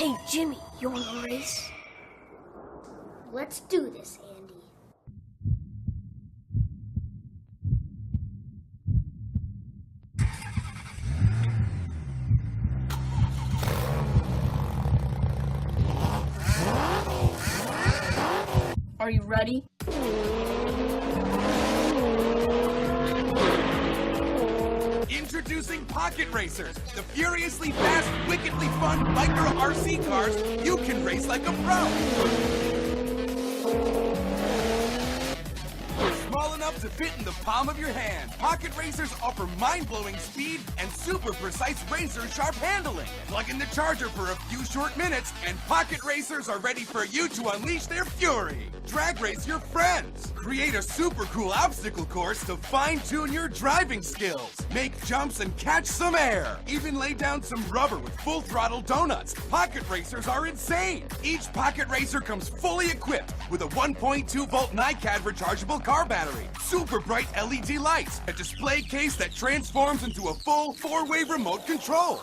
Hey, Jimmy, you want to race? Let's do this, Andy. Are you ready? Introducing Pocket Racers, the furiously fast, wickedly fun micro RC cars you can race like a pro. Small enough to fit in the palm of your hand, Pocket Racers offer mind-blowing speed and super precise razor-sharp handling. Plug in the charger for a few short minutes, and Pocket Racers are ready for you to unleash their fury. Drag race your friends. Create a super cool obstacle course to fine-tune your driving skills. Make jumps and catch some air. Even lay down some rubber with full throttle donuts. Pocket Racers are insane. Each Pocket Racer comes fully equipped with a 1.2-volt NiCad rechargeable car battery, super bright LED lights, a display case that transforms into a full 4-way remote control,